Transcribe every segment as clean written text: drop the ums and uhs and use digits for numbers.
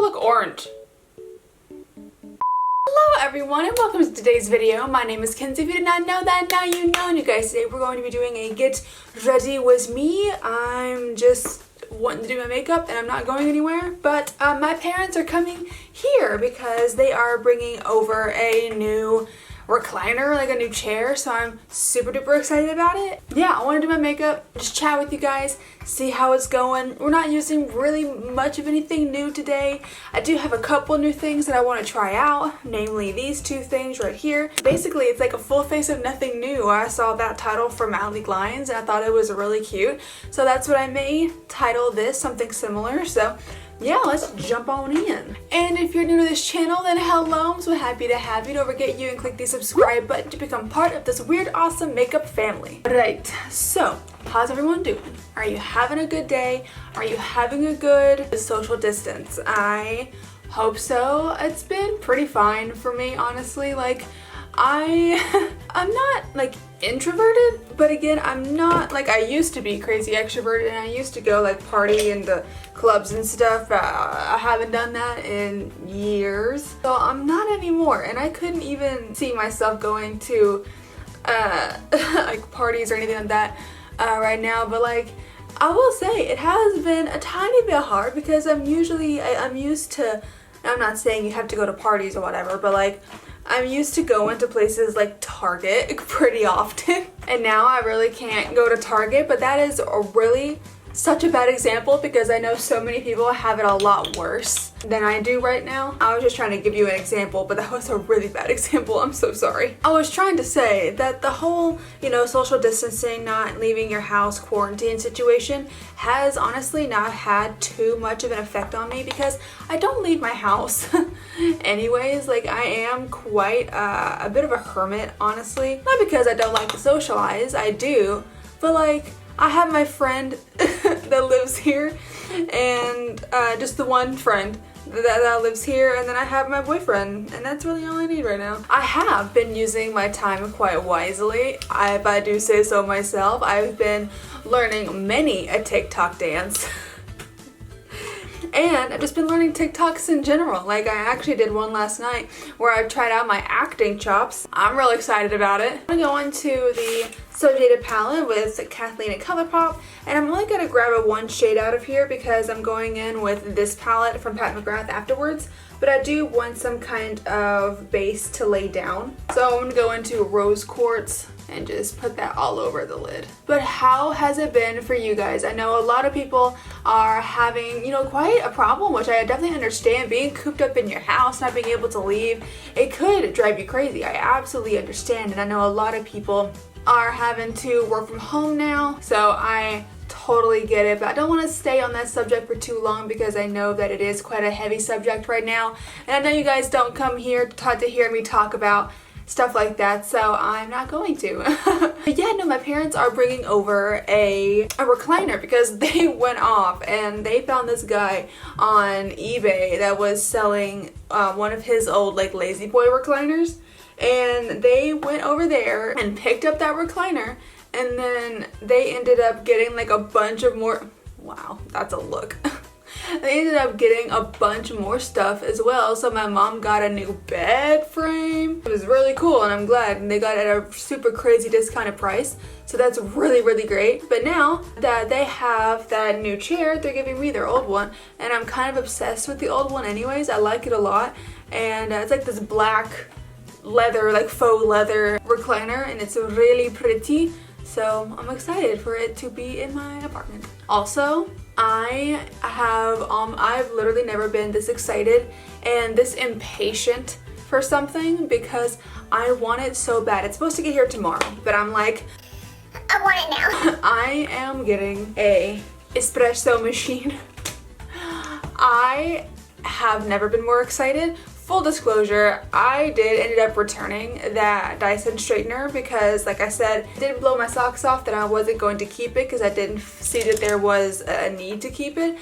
look orange? Hello everyone and welcome to today's video. My name is Kenzie. If you did not know that, now you know. And you guys, today we're going to be doing a get ready with me. I'm just wanting to do my makeup and I'm not going anywhere, but my parents are coming here because they are bringing over a new recliner, like a new chair, so I'm super duper excited about it. Yeah, I want to do my makeup, just chat with you guys, see how it's going. We're not using really much of anything new today. I do have a couple new things that I want to try out, namely these two things right here. Basically, it's like a full face of nothing new. I saw that title from Allie Glines and I thought it was really cute, so that's what I may title this, something similar. So yeah, let's jump on in. And if you're new to this channel, then hello, I'm so happy to have you. Don't forget you and click the subscribe button to become part of this weird, awesome makeup family. Alright, so how's everyone doing? Are you having a good day? Are you having a good social distance? I hope so. It's been pretty fine for me, honestly. Like, I'm not like introverted, but again, I'm not like I used to be crazy extroverted, and I used to go like party in the clubs and stuff. I haven't done that in years, so I'm not anymore, and I couldn't even see myself going to like parties or anything like that right now. But like, I will say it has been a tiny bit hard because I'm used to, I'm not saying you have to go to parties or whatever, but like I'm used to going to places like Target pretty often, and now I really can't go to Target. But that is such a bad example because I know so many people have it a lot worse than I do right now. I was just trying to give you an example, but that was a really bad example. I'm so sorry. I was trying to say that the whole, social distancing, not leaving your house, quarantine situation has honestly not had too much of an effect on me because I don't leave my house anyways. Like, I am quite a bit of a hermit, honestly. Not because I don't like to socialize, I do, but like, I have my friend that lives here, and just the one friend that lives here, and then I have my boyfriend, and that's really all I need right now. I have been using my time quite wisely, if I do say so myself. I've been learning many a TikTok dance. And I've just been learning TikToks in general. Like, I actually did one last night where I tried out my acting chops. I'm real excited about it. I'm going to the Shady palette with Kathleen at Colourpop, and I'm only going to grab a one shade out of here because I'm going in with this palette from Pat McGrath afterwards. But I do want some kind of base to lay down. So I'm going to go into Rose Quartz and just put that all over the lid. But how has it been for you guys? I know a lot of people are having, quite a problem, which I definitely understand. Being cooped up in your house, not being able to leave, it could drive you crazy. I absolutely understand, and I know a lot of people are having to work from home now, so I totally get it. But I don't want to stay on that subject for too long because I know that it is quite a heavy subject right now, and I know you guys don't come here to hear me talk about stuff like that, so I'm not going to. But yeah, no, my parents are bringing over a recliner because they went off and they found this guy on eBay that was selling one of his old like Lazy Boy recliners, and they went over there and picked up that recliner, and then they ended up getting like a bunch of more. Wow, that's a look. They ended up getting a bunch more stuff as well. So my mom got a new bed frame. It was really cool, and I'm glad. And they got it at a super crazy discounted price. So that's really, really great. But now that they have that new chair, they're giving me their old one. And I'm kind of obsessed with the old one anyways. I like it a lot. And it's like this black leather, like faux leather recliner. And it's really pretty. So I'm excited for it to be in my apartment. Also, I've literally never been this excited and this impatient for something because I want it so bad. It's supposed to get here tomorrow, but I'm like, I want it now. I am getting a espresso machine. I have never been more excited. Full disclosure, I ended up returning that Dyson straightener because, like I said, it did blow my socks off that I wasn't going to keep it because I didn't see that there was a need to keep it.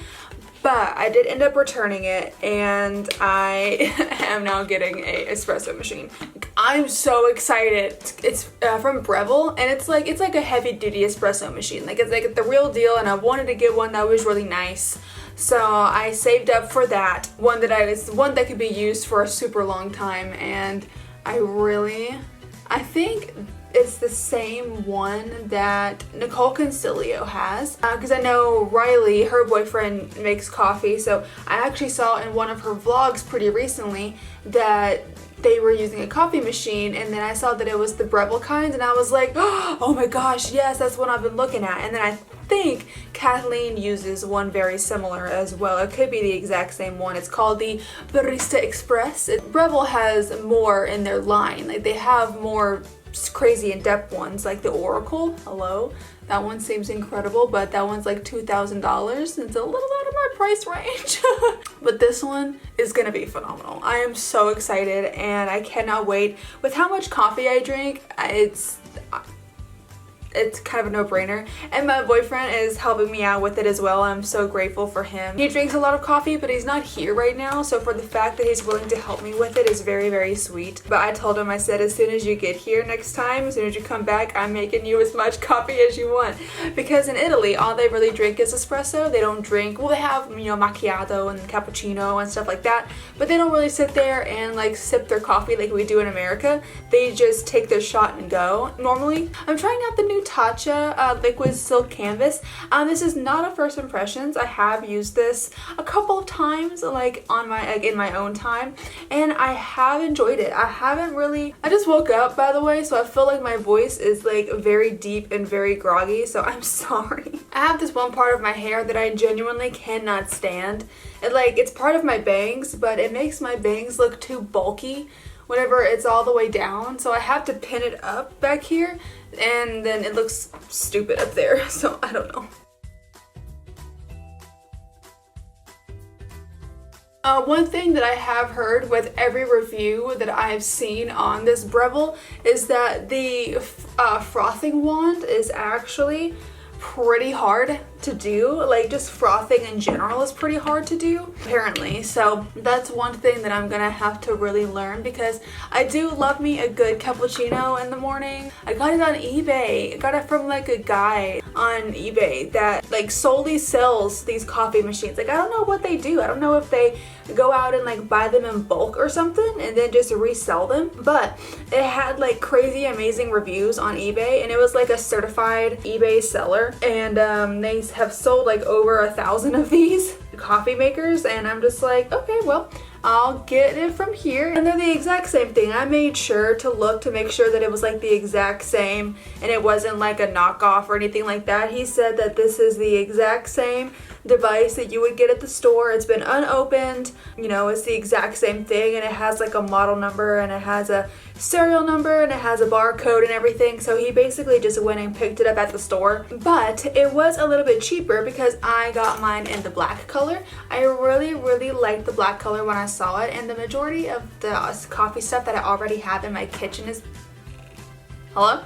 But I did end up returning it, and I am now getting a espresso machine. I'm so excited. It's from Breville, and it's like a heavy duty espresso machine. Like, it's like the real deal, and I wanted to get one that was really nice. So I saved up for that. One that could be used for a super long time, and I think it's the same one that Nicole Concilio has, because I know Riley, her boyfriend, makes coffee, so I actually saw in one of her vlogs pretty recently that they were using a coffee machine, and then I saw that it was the Breville kind, and I was like, oh my gosh, yes, that's what I've been looking at. And then I think Kathleen uses one very similar as well. It could be the exact same one. It's called the Barista Express. Breville has more in their line. Like, they have more crazy in-depth ones, like the Oracle. Hello, that one seems incredible, but that one's like $2,000. It's a little out of my price range. But this one is gonna be phenomenal. I am so excited, and I cannot wait. With how much coffee I drink, it's kind of a no-brainer, and my boyfriend is helping me out with it as well. I'm so grateful for him. He drinks a lot of coffee, but he's not here right now, so for the fact that he's willing to help me with it is very, very sweet. But I told him, I said, as soon as you get here next time, as soon as you come back, I'm making you as much coffee as you want. Because in Italy, all they really drink is espresso. They don't drink, well, they have, you know, macchiato and cappuccino and stuff like that, but they don't really sit there and like sip their coffee like we do in America. They just take their shot and go. Normally, I'm trying out the new Tatcha liquid silk canvas. This is not a first impressions. I have used this a couple of times, like in my own time, and I have enjoyed it. I just woke up, by the way, so I feel like my voice is like very deep and very groggy, so I'm sorry. I have this one part of my hair that I genuinely cannot stand. It's part of my bangs, but it makes my bangs look too bulky whenever it's all the way down, so I have to pin it up back here, and then it looks stupid up there, so I don't know. One thing that I have heard with every review that I've seen on this Breville is that the frothing wand is actually pretty hard to do. Like, just frothing in general is pretty hard to do, apparently. So that's one thing that I'm gonna have to really learn, because I do love me a good cappuccino in the morning. I got it on eBay. I got it from like a guy on eBay that like solely sells these coffee machines. Like, I don't know what they do. I don't know if they go out and like buy them in bulk or something and then just resell them, but it had like crazy amazing reviews on eBay, and it was like a certified eBay seller, and they have sold like over 1,000 of these coffee makers, and I'm just like, okay, well, I'll get it from here. And they're the exact same thing. I made sure to look to make sure that it was like the exact same and it wasn't like a knockoff or anything like that. He said that this is the exact same device that you would get at the store. It's been unopened, you know, it's the exact same thing, and it has like a model number and it has a serial number and it has a barcode and everything. So he basically just went and picked it up at the store, but it was a little bit cheaper because I got mine in the black color. I really liked the black color when I saw it, and the majority of the coffee stuff that I already have in my kitchen is, hello?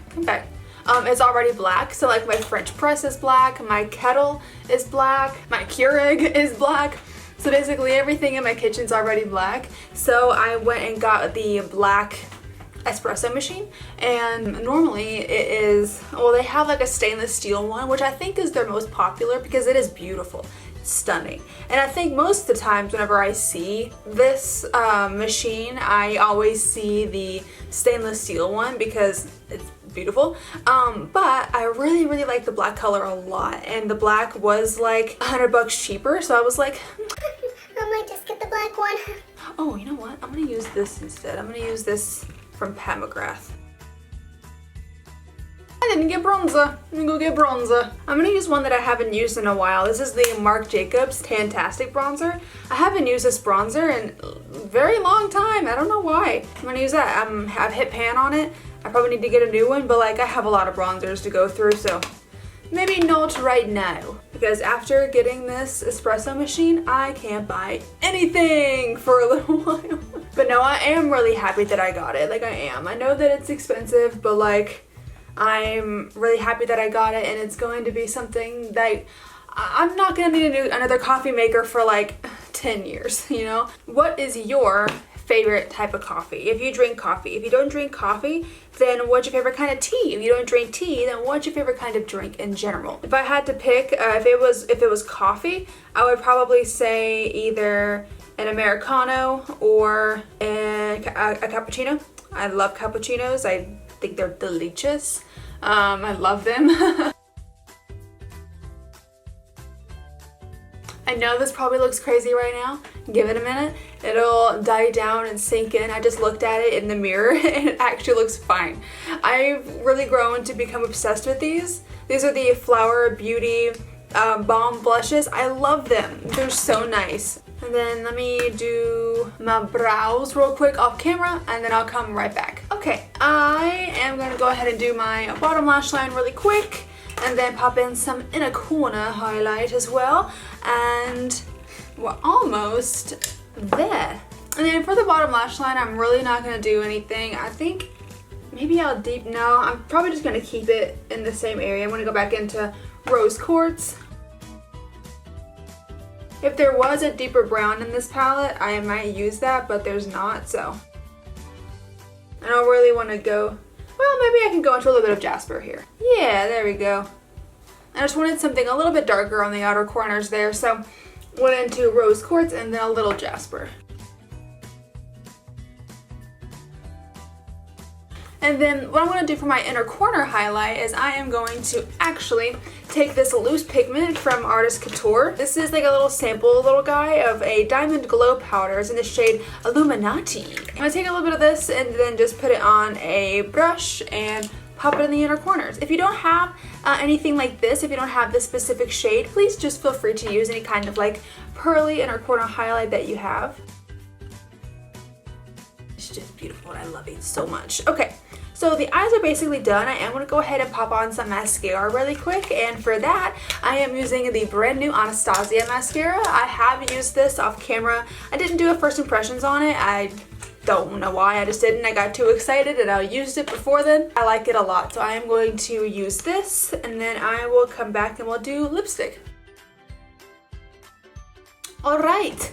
Come back. It's already black, so like my French press is black, my kettle is black, my Keurig is black. So basically everything in my kitchen's already black. So I went and got the black espresso machine, and normally it is, well, they have like a stainless steel one, which I think is their most popular because it is beautiful. Stunning. And I think most of the times whenever I see this machine, I always see the stainless steel one because it's beautiful. But I really like the black color a lot, and the black was like $100 cheaper, so I was like, I might just get the black one. Oh, you know what? I'm gonna use this instead. I'm gonna use this from Pat McGrath. I didn't get bronzer. Let me go get bronzer. I'm gonna use one that I haven't used in a while. This is the Marc Jacobs Fantastic Bronzer. I haven't used this bronzer in a very long time. I don't know why. I'm gonna use that. I've hit pan on it. I probably need to get a new one, but like I have a lot of bronzers to go through, so maybe not right now. Because after getting this espresso machine, I can't buy anything for a little while. But no, I am really happy that I got it. Like, I am. I know that it's expensive, but like, I'm really happy that I got it, and it's going to be something that I'm not going to need to do another coffee maker for like 10 years, you know? What is your favorite type of coffee. If you drink coffee. If you don't drink coffee, then what's your favorite kind of tea? If you don't drink tea, then what's your favorite kind of drink in general? If I had to pick, if it was coffee, I would probably say either an Americano or a cappuccino. I love cappuccinos. I think they're delicious. I love them. I know this probably looks crazy right now. Give it a minute. It'll die down and sink in. I just looked at it in the mirror and it actually looks fine. I've really grown to become obsessed with these. These are the Flower Beauty Balm Blushes. I love them. They're so nice. And then let me do my brows real quick off camera and then I'll come right back. Okay, I am gonna go ahead and do my bottom lash line really quick and then pop in some inner corner highlight as well. And we're almost there. And then for the bottom lash line, I'm really not gonna do anything. I think maybe I'll no, I'm probably just gonna keep it in the same area. I'm gonna go back into Rose Quartz. If there was a deeper brown in this palette, I might use that, but there's not, so. I don't really wanna go, well, maybe I can go into a little bit of Jasper here. Yeah, there we go. I just wanted something a little bit darker on the outer corners there, so went into Rose Quartz and then a little Jasper. And then what I'm going to do for my inner corner highlight is I am going to actually take this loose pigment from Artist Couture. This is like a little sample little guy of a Diamond Glow powder. It's in the shade Illuminati. I'm going to take a little bit of this and then just put it on a brush and pop it in the inner corners. If you don't have anything like this, if you don't have this specific shade, please just feel free to use any kind of like pearly inner corner highlight that you have. It's just beautiful and I love it so much. Okay, so the eyes are basically done. I am going to go ahead and pop on some mascara really quick, and for that I am using the brand new Anastasia mascara. I have used this off camera. I didn't do a first impressions on it. I don't know why, I just didn't. I got too excited and I used it before then. I like it a lot, so I am going to use this and then I will come back and we'll do lipstick. Alright,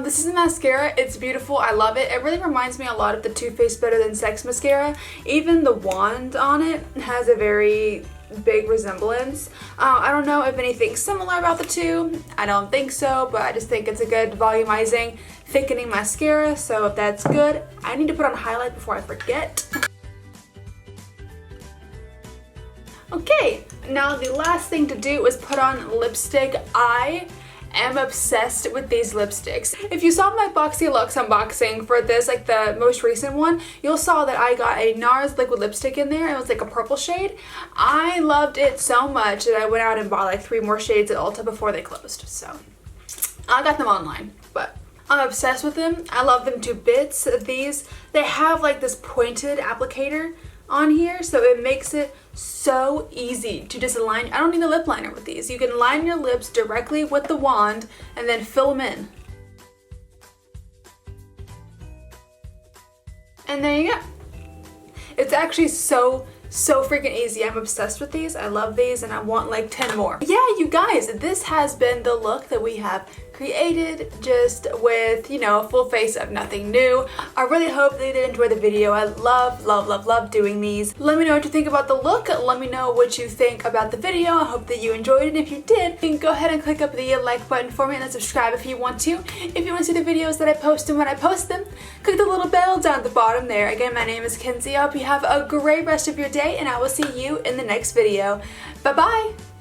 this is the mascara. It's beautiful. I love it. It really reminds me a lot of the Too Faced Better Than Sex mascara. Even the wand on it has a very big resemblance. I don't know if anything's similar about the two. I don't think so, but I just think it's a good volumizing, thickening mascara, so if that's good. I need to put on highlight before I forget. Okay, now the last thing to do is put on lipstick. I am obsessed with these lipsticks. If you saw my Boxy Luxe unboxing for this, like the most recent one, you'll saw that I got a NARS liquid lipstick in there. It was like a purple shade. I loved it so much that I went out and bought like 3 more shades at Ulta before they closed. So I got them online, but I'm obsessed with them. I love them to bits. These, they have like this pointed applicator on here, so it makes it so easy to just line. I don't need a lip liner with these. You can line your lips directly with the wand and then fill them in. And there you go. It's actually so freaking easy. I'm obsessed with these. I love these and I want like 10 more. Yeah, you guys, this has been the look that we have created, just with, you know, a full face of nothing new. I really hope that you did enjoy the video. I love doing these. Let me know what you think about the look. Let me know what you think about the video. I hope that you enjoyed it. And if you did, you can go ahead and click up the like button for me and then subscribe if you want to. If you want to see the videos that I post and when I post them, click the little bell down at the bottom there. Again, my name is Kenzie. I hope you have a great rest of your day and I will see you in the next video. Bye bye!